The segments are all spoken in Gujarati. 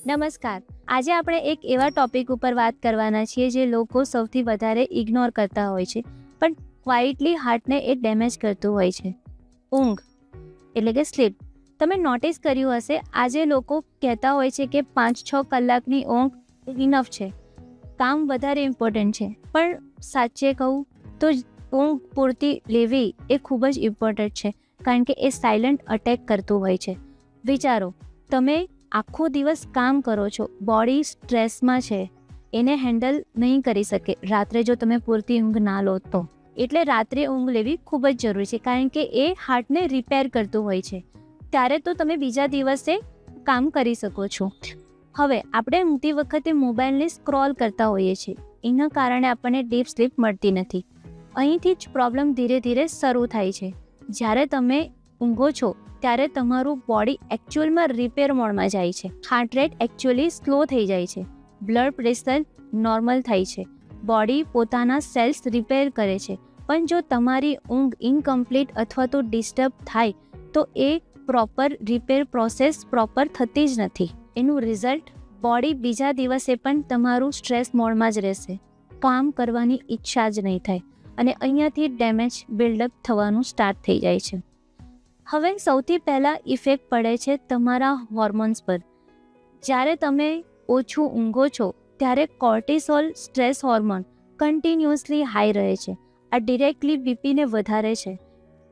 નમસ્કાર. આજે આપણે એક એવા ટોપિક ઉપર વાત કરવાના છીએ જે લોકો સૌથી વધારે ઇગ્નોર કરતા હોય છે, પણ ક્વાઇટલી હાર્ટને એ ડેમેજ કરતું હોય છે. ઊંઘ એટલે કે સ્લીપ. તમે નોટિસ કર્યું હશે, આજે લોકો કહેતા હોય છે કે 5-6 કલાકની ઊંઘ ઇનફ છે, કામ વધારે ઇમ્પોર્ટન્ટ છે. પણ સાચે કહું તો ઊંઘ પૂરતી લેવી એ ખૂબ જ ઇમ્પોર્ટન્ટ છે, કારણ કે એ સાયલન્ટ અટેક કરતું હોય છે. વિચારો, તમે આખો દિવસ કામ કરો છો, બોડી સ્ટ્રેસમાં છે, એને હેન્ડલ નહીં કરી શકે રાત્રે જો તમે પૂરતી ઊંઘ ના લો તો. એટલે રાત્રે ઊંઘ લેવી ખૂબ જ જરૂરી છે, કારણ કે એ હાર્ટને રિપેર કરતું હોય છે. ત્યારે તો તમે બીજા દિવસે કામ કરી શકો છો. હવે આપણે ઊંઘતી વખતે મોબાઈલને સ્ક્રોલ કરતા હોઈએ છીએ, એના કારણે આપણને ડીપ સ્લીપ મળતી નથી. અહીંથી જ પ્રોબ્લેમ ધીરે ધીરે શરૂ થાય છે. જ્યારે તમે ઊંઘો છો ત્યારે તમારું બોડી એકચ્યુઅલમાં રિપેર મોડમાં જાય છે. હાર્ટ રેટ એકચ્યુઅલી સ્લો થઈ જાય છે, બ્લડ પ્રેશર નોર્મલ થાય છે, બોડી પોતાના સેલ્સ રિપેર કરે છે. પણ જો તમારી ઊંઘ ઇનકમ્પ્લીટ અથવા તો ડિસ્ટર્બ થાય તો એ પ્રોપર રિપેર પ્રોસેસ પ્રોપર થતી જ નથી. એનું રિઝલ્ટ બોડી બીજા દિવસે પણ તમારું સ્ટ્રેસ મોડમાં જ રહેશે, કામ કરવાની ઈચ્છા જ નહીં થાય, અને અહીંયાથી ડેમેજ બિલ્ડઅપ થવાનું સ્ટાર્ટ થઈ જાય છે. હવે સૌથી પહેલાં ઇફેક્ટ પડે છે તમારા હોર્મોન્સ પર. જ્યારે તમે ઓછું ઊંઘો છો ત્યારે cortisol stress hormone continuously high રહે છે. આ ડિરેક્ટલી બીપીને વધારે છે.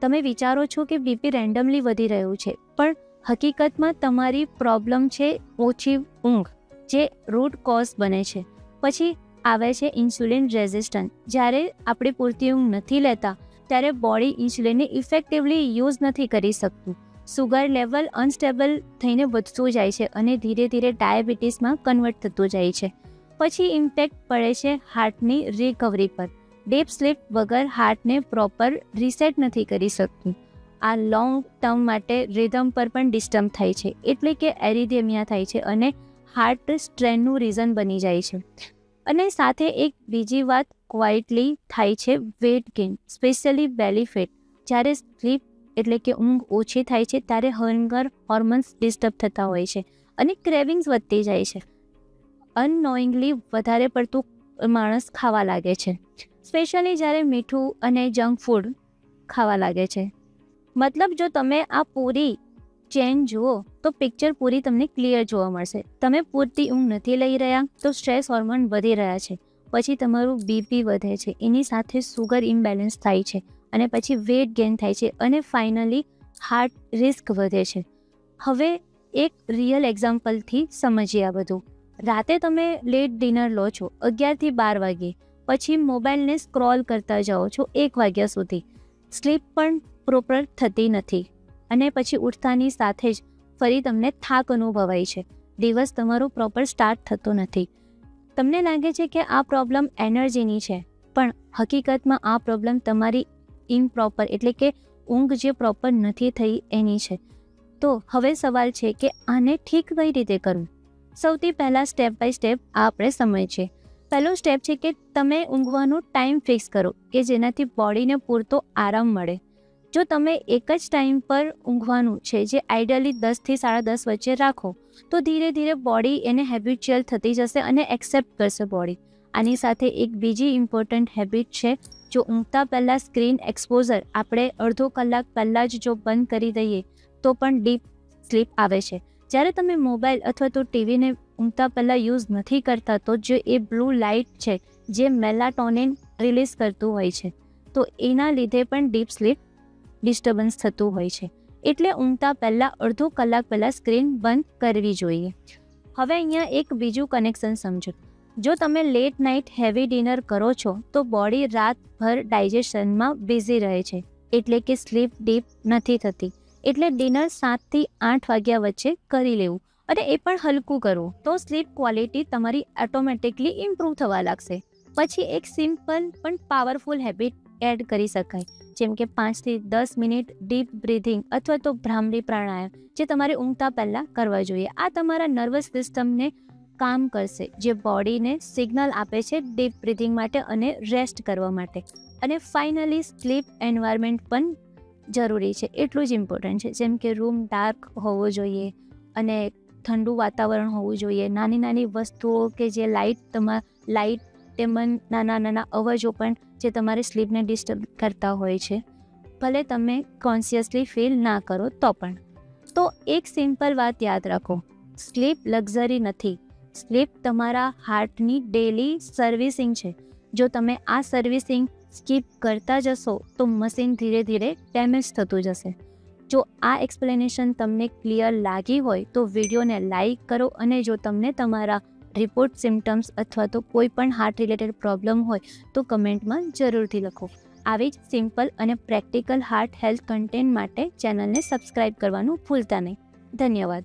તમે વિચારો છો કે બીપી રેન્ડમલી વધી રહ્યું છે, પણ હકીકતમાં તમારી પ્રોબ્લેમ છે ઓછી ઊંઘ, જે રૂટ કોઝ બને છે. પછી આવે છે ઇન્સ્યુલિન રેઝિસ્ટન્સ. જ્યારે આપણે પૂરતી ઊંઘ નથી લેતા ત્યારે બોડી ઇન્સ્યુલિનને ઇફેક્ટિવલી યુઝ નથી કરી શકતું. સુગર લેવલ અનસ્ટેબલ થઈને વધતું જાય છે અને ધીરે ધીરે ડાયાબિટીસમાં કન્વર્ટ થતું જાય છે. પછી ઇમ્પેક્ટ પડે છે હાર્ટની રિકવરી પર. ડીપ સ્લીપ વગર હાર્ટને પ્રોપર રીસેટ નથી કરી શકતું. આ લોંગ ટર્મ માટે રિધમ પર પણ ડિસ્ટર્બ થાય છે, એટલે કે એરિધેમિયા થાય છે અને હાર્ટ સ્ટ્રેનનું રીઝન બની જાય છે. અને સાથે એક બીજી વાત ક્વાઇટલી થાય છે વેટ ગેઇન, સ્પેશિયલી બેલી ફેટ. જ્યારે સ્લીપ એટલે કે ઊંઘ ઓછી થાય છે ત્યારે હંગર હોર્મોન્સ ડિસ્ટર્બ થતા હોય છે અને ક્રેવિંગ્સ વધતી જાય છે. અનનોઈંગલી વધારે પડતું માણસ ખાવા લાગે છે, સ્પેશિયલી જ્યારે મીઠું અને જંક ફૂડ ખાવા લાગે છે. મતલબ જો તમે આ પૂરી ચેન જુઓ તો પિક્ચર પૂરી તમને ક્લિયર જોવા મળશે. તમે પૂરતી ઊંઘ નથી લઈ રહ્યા તો સ્ટ્રેસ હોર્મોન વધી રહ્યા છે, પછી તમારું બીપી વધે છે, એની સાથે સુગર ઇમ્બેલેન્સ થાય છે, અને પછી વેટ ગેઇન થાય છે, અને ફાઇનલી હાર્ટ રિસ્ક વધે છે. હવે એક રિયલ એક્ઝામ્પલથી સમજીએ આ બધું. રાતે તમે લેટ ડિનર લો છો 11 થી 12 વાગે, પછી મોબાઈલને સ્ક્રોલ કરતા જાઓ છો 1 વાગ્યા સુધી. સ્લીપ પણ પ્રોપર થતી નથી, અને પછી ઉઠતાની સાથે જ ફરી તમને થાક અનુભવાય છે. દિવસ તમારો પ્રોપર સ્ટાર્ટ થતો નથી. તમને લાગે છે કે આ પ્રોબ્લેમ એનર્જીની છે, પણ હકીકતમાં આ પ્રોબ્લેમ તમારી ઇમ્પ્રોપર એટલે કે ઊંઘ જે પ્રોપર નથી થઈ એની છે. તો હવે સવાલ છે કે આને ઠીક કઈ રીતે કરવું? સૌથી પહેલાં સ્ટેપ બાય સ્ટેપ આપણે સમજીએ. પહેલો સ્ટેપ છે કે તમે ઊંઘવાનો ટાઈમ ફિક્સ કરો કે જેનાથી બોડીને પૂરતો આરામ મળે. જો તમે એક જ ટાઈમ પર ઊંઘવાનું છે, જે આઈડિયલી 10 થી 10:30 વચ્ચે રાખો, તો ધીરે ધીરે બોડી એને હેબિચ્યુઅલ થતી જશે અને એક્સેપ્ટ કરશે બોડી. આની સાથે એક બીજી ઇમ્પોર્ટન્ટ હેબિટ છે, જો ઊંઘતા પહેલાં સ્ક્રીન એક્સપોઝર આપણે અડધો કલાક પહેલાં જ જો બંધ કરી દઈએ તો પણ ડીપ સ્લીપ આવે છે. જ્યારે તમે મોબાઈલ અથવા તો ટીવીને ઊંઘતા પહેલાં યુઝ નથી કરતા તો જે એ બ્લુ લાઇટ છે જે મેલાટોનિન રિલીઝ કરતું હોય છે, તો એના લીધે પણ ડીપ સ્લીપ ડિસ્ટર્બન્સ થતું હોય છે. એટલે ઊંઘતા પહેલાં અડધો કલાક પહેલાં સ્ક્રીન બંધ કરવી જોઈએ. હવે અહીંયા એક બીજું કનેક્શન સમજો. જો તમે લેટ નાઇટ હેવી ડિનર કરો છો તો બોડી રાતભર ડાયજેશનમાં બિઝી રહે છે, એટલે કે સ્લીપ ડીપ નથી થતી. એટલે ડિનર 7 થી 8 વાગ્યા વચ્ચે કરી લેવું, અને એ પણ હલકું કરવું, તો સ્લીપ ક્વોલિટી તમારી ઓટોમેટિકલી ઇમ્પ્રૂવ થવા લાગશે. પછી એક સિમ્પલ પણ પાવરફુલ હેબિટ એડ કરી શકાય, જેમ કે 5 થી 10 મિનિટ ડીપ બ્રીથિંગ અથવા તો ભ્રામરી પ્રાણાયામ, જે તમારે ઊંઘતા પહેલાં કરવા જોઈએ. આ તમારા નર્વસ સિસ્ટમને કામ કરશે, જે બોડીને સિગ્નલ આપે છે ડીપ બ્રીથિંગ માટે અને રેસ્ટ કરવા માટે. અને ફાઇનલી સ્લીપ એન્વાયરમેન્ટ પણ જરૂરી છે, એટલું જ ઇમ્પોર્ટન્ટ છે. જેમ કે રૂમ ડાર્ક હોવો જોઈએ, અને ઠંડુ વાતાવરણ હોવું જોઈએ. નાની નાની વસ્તુઓ કે જે લાઇટ તેમજ નાના નાના અવાજો પણ જે તમારી સ્લીપને ડિસ્ટર્બ કરતા હોય છે, ભલે તમે કોન્શિયસલી ફીલ ના કરો તો પણ. તો એક સિમ્પલ વાત યાદ રાખો, સ્લીપ લક્ઝરી નથી. સ્લીપ તમારા હાર્ટની ડેલી સર્વિસિંગ છે. જો તમે આ સર્વિસિંગ સ્કીપ કરતા જશો તો મશીન ધીરે ધીરે ડેમેજ થતું જશે. જો આ એક્સપ્લેનેશન તમને ક્લિયર લાગી હોય તો વિડીયોને લાઈક કરો, અને જો તમને તમારા રિપોર્ટ, સિમ્ટમ્સ અથવા તો કોઈ પણ હાર્ટ રિલેટેડ પ્રોબ્લેમ હોય તો કમેન્ટમાં જરૂરથી લખો. આવી જ સિમ્પલ અને પ્રેક્ટિકલ હાર્ટ હેલ્થ કન્ટેન્ટ માટે ચેનલને સબસ્ક્રાઇબ કરવાનું ભૂલતા નહીં. ધન્યવાદ.